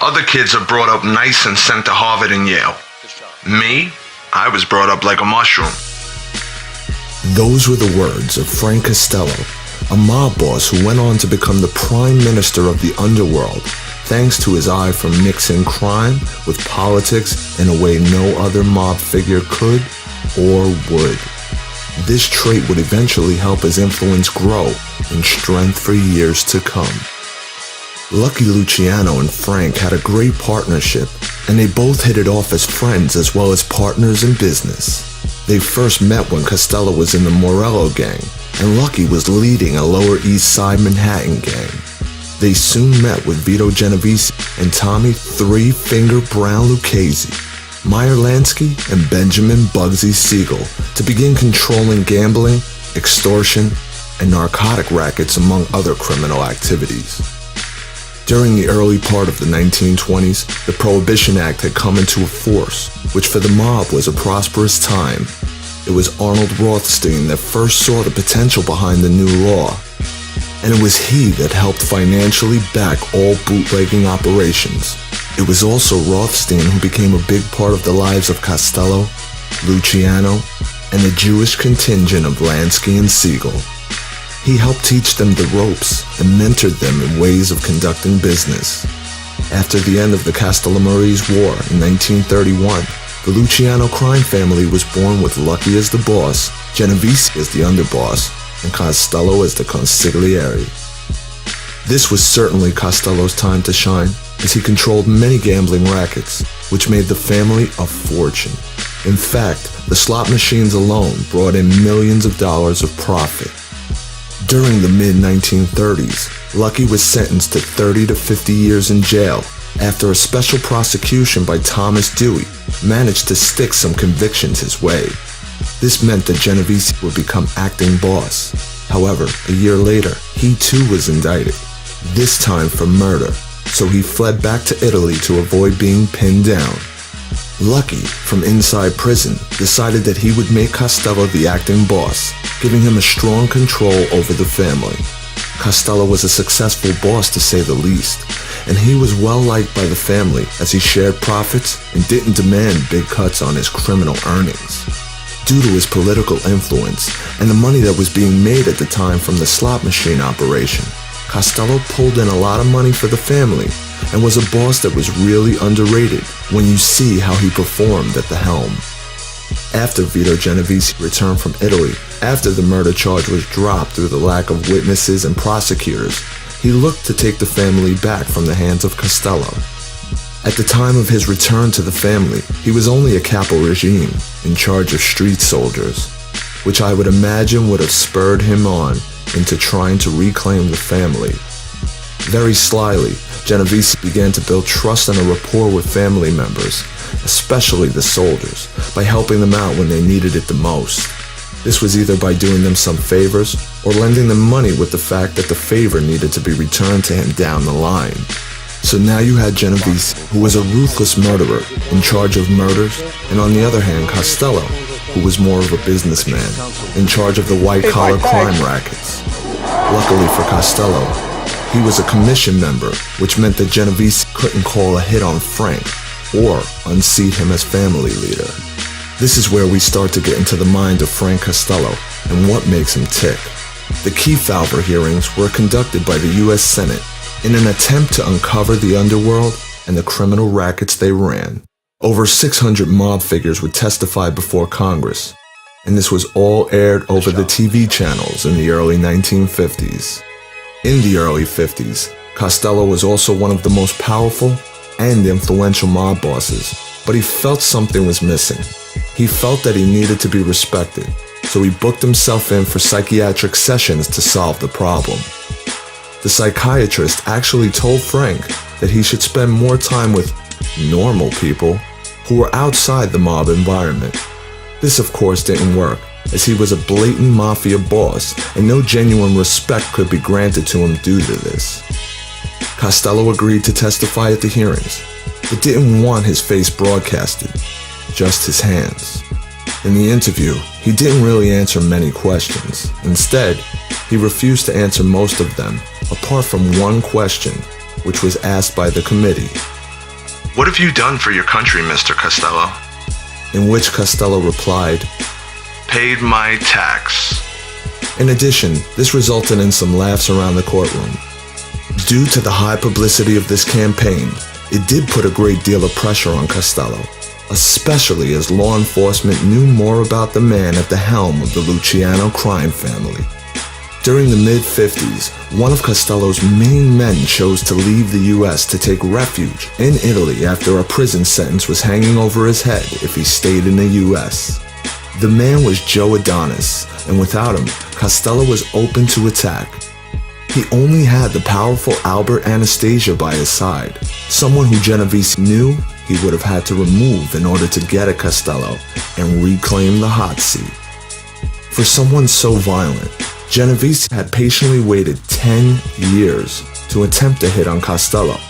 Other kids are brought up nice and sent to Harvard and Yale. Me, I was brought up like a mushroom. Those were the words of Frank Costello, a mob boss who went on to become the prime minister of the Underworld, thanks to his eye for mixing crime with politics in a way no other mob figure could or would. This trait would eventually help his influence grow in strength for years to come. Lucky Luciano and Frank had a great partnership, and they both hit it off as friends as well as partners in business. They first met when Costello was in the Morello gang, and Lucky was leading a Lower East Side Manhattan gang. They soon met with Vito Genovese and Tommy Three Finger Brown Lucchese, Meyer Lansky, and Benjamin Bugsy Siegel to begin controlling gambling, extortion, and narcotic rackets among other criminal activities. During the early part of the 1920s, the Prohibition Act had come into force, which for the mob was a prosperous time. It was Arnold Rothstein that first saw the potential behind the new law, and it was he that helped financially back all bootlegging operations. It was also Rothstein who became a big part of the lives of Costello, Luciano, and the Jewish contingent of Lansky and Siegel. He helped teach them the ropes and mentored them in ways of conducting business. After the end of the Castellammarese War in 1931, the Luciano crime family was born with Lucky as the boss, Genovese as the underboss, and Costello as the consigliere. This was certainly Costello's time to shine, as he controlled many gambling rackets, which made the family a fortune. In fact, the slot machines alone brought in millions of dollars of profit. During the mid-1930s, Lucky was sentenced to 30 to 50 years in jail after a special prosecution by Thomas Dewey managed to stick some convictions his way. This meant that Genovese would become acting boss. However, a year later, he too was indicted, this time for murder, so he fled back to Italy to avoid being pinned down. Lucky, from inside prison, decided that he would make Costello the acting boss, giving him a strong control over the family. Costello was a successful boss to say the least, and he was well liked by the family as he shared profits and didn't demand big cuts on his criminal earnings. Due to his political influence and the money that was being made at the time from the slot machine operation, Costello pulled in a lot of money for the family and was a boss that was really underrated when you see how he performed at the helm. After Vito Genovese returned from Italy, after the murder charge was dropped through the lack of witnesses and prosecutors, he looked to take the family back from the hands of Costello. At the time of his return to the family, he was only a capo regime in charge of street soldiers, which I would imagine would have spurred him on into trying to reclaim the family. Very slyly, Genovese began to build trust and a rapport with family members, especially the soldiers, by helping them out when they needed it the most. This was either by doing them some favors or lending them money with the fact that the favor needed to be returned to him down the line. So now you had Genovese, who was a ruthless murderer in charge of murders, and on the other hand, Costello, who was more of a businessman in charge of the white-collar crime rackets. Luckily for Costello, he was a commission member, which meant that Genovese couldn't call a hit on Frank or unseat him as family leader. This is where we start to get into the mind of Frank Costello and what makes him tick. The Kefauver hearings were conducted by the U.S. Senate in an attempt to uncover the underworld and the criminal rackets they ran. Over 600 mob figures would testify before Congress, and this was all aired over the TV channels in the early 1950s. In the early 50s, Costello was also one of the most powerful and influential mob bosses, but he felt something was missing. He felt that he needed to be respected, so he booked himself in for psychiatric sessions to solve the problem. The psychiatrist actually told Frank that he should spend more time with normal people who were outside the mob environment. This of course didn't work, as he was a blatant mafia boss and no genuine respect could be granted to him due to this. Costello agreed to testify at the hearings, but didn't want his face broadcasted, just his hands. In the interview, he didn't really answer many questions. Instead, he refused to answer most of them, apart from one question, which was asked by the committee. "What have you done for your country, Mr. Costello?" In which Costello replied, "Paid my tax." In addition, this resulted in some laughs around the courtroom. Due to the high publicity of this campaign, it did put a great deal of pressure on Costello, especially as law enforcement knew more about the man at the helm of the Luciano crime family. During the mid-50s, one of Costello's main men chose to leave the US to take refuge in Italy after a prison sentence was hanging over his head if he stayed in the US. The man was Joe Adonis, and without him, Costello was open to attack. He only had the powerful Albert Anastasia by his side, someone who Genovese knew he would have had to remove in order to get at Costello and reclaim the hot seat. For someone so violent, Genovese had patiently waited 10 years to attempt to hit on Costello,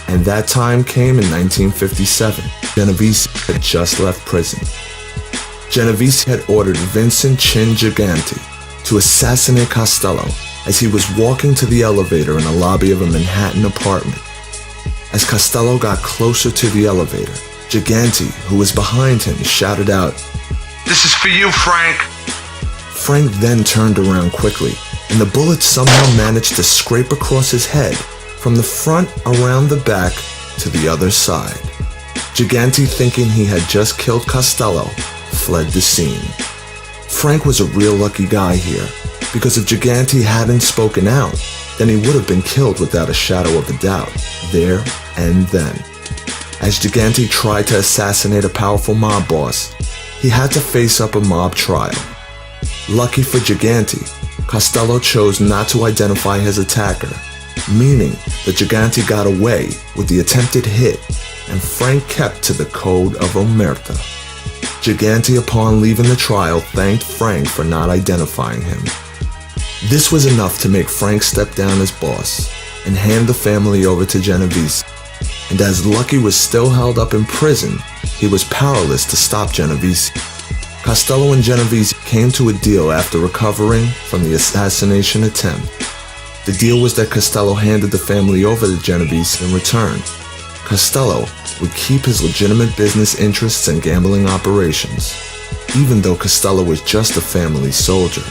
and that time came in 1957. Genovese had just left prison. Genovese had ordered Vincent Chin Gigante to assassinate Costello as he was walking to the elevator in the lobby of a Manhattan apartment. As Costello got closer to the elevator, Gigante, who was behind him, shouted out, "This is for you, Frank." Frank then turned around quickly, and the bullet somehow managed to scrape across his head from the front around the back to the other side. Gigante, thinking he had just killed Costello, fled the scene. Frank was a real lucky guy here, because if Gigante hadn't spoken out, then he would have been killed without a shadow of a doubt, there and then. As Gigante tried to assassinate a powerful mob boss, he had to face up a mob trial. Lucky for Gigante, Costello chose not to identify his attacker, meaning that Gigante got away with the attempted hit, and Frank kept to the code of omerta. Gigante, upon leaving the trial, thanked Frank for not identifying him. This was enough to make Frank step down as boss and hand the family over to Genovese. And as Lucky was still held up in prison, he was powerless to stop Genovese. Costello and Genovese came to a deal after recovering from the assassination attempt. The deal was that Costello handed the family over to Genovese in return. Costello would keep his legitimate business interests and gambling operations. Even though Costello was just a family soldier,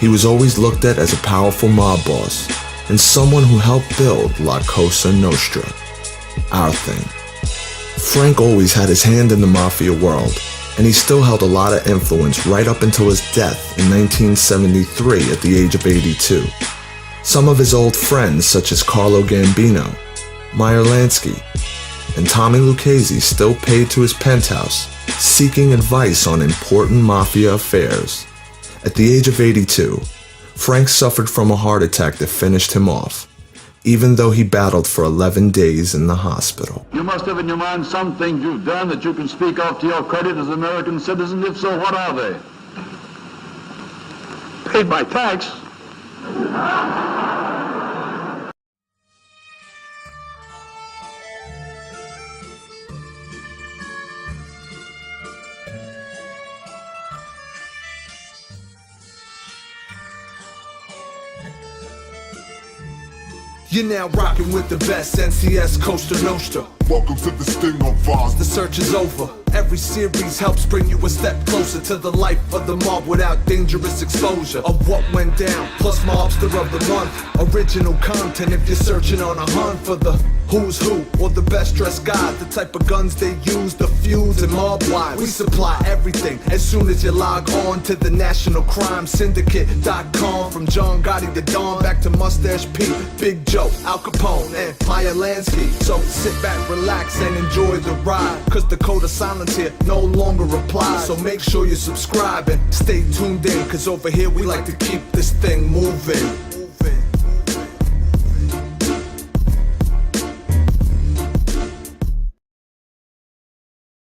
he was always looked at as a powerful mob boss and someone who helped build La Cosa Nostra, our thing. Frank always had his hand in the Mafia world, and he still held a lot of influence right up until his death in 1973 at the age of 82. Some of his old friends, such as Carlo Gambino, Meyer Lansky, and Tommy Lucchese, still paid to his penthouse, seeking advice on important Mafia affairs. At the age of 82, Frank suffered from a heart attack that finished him off, even though he battled for 11 days in the hospital. You must have in your mind some things you've done that you can speak of to your credit as American citizens. If so, what are they? Paid my tax. You're now rocking with the best, NCS Costa Nostra. Welcome to the Sting of Voss. The search is over. Every series helps bring you a step closer to the life of the mob without dangerous exposure of what went down, plus mobster of the month. Original content if you're searching on a hunt for the who's who or the best dressed guys, the type of guns they use, the feuds and mob wives. We supply everything as soon as you log on to the National Crime Syndicate.com. From John Gotti to Don back to Mustache P, Big Joe, Al Capone, and Meyer Lansky. So sit back, relax, and enjoy the ride, cause the code of silence here no longer applies. So make sure you subscribe and stay tuned in, cause over here we like to keep this thing moving.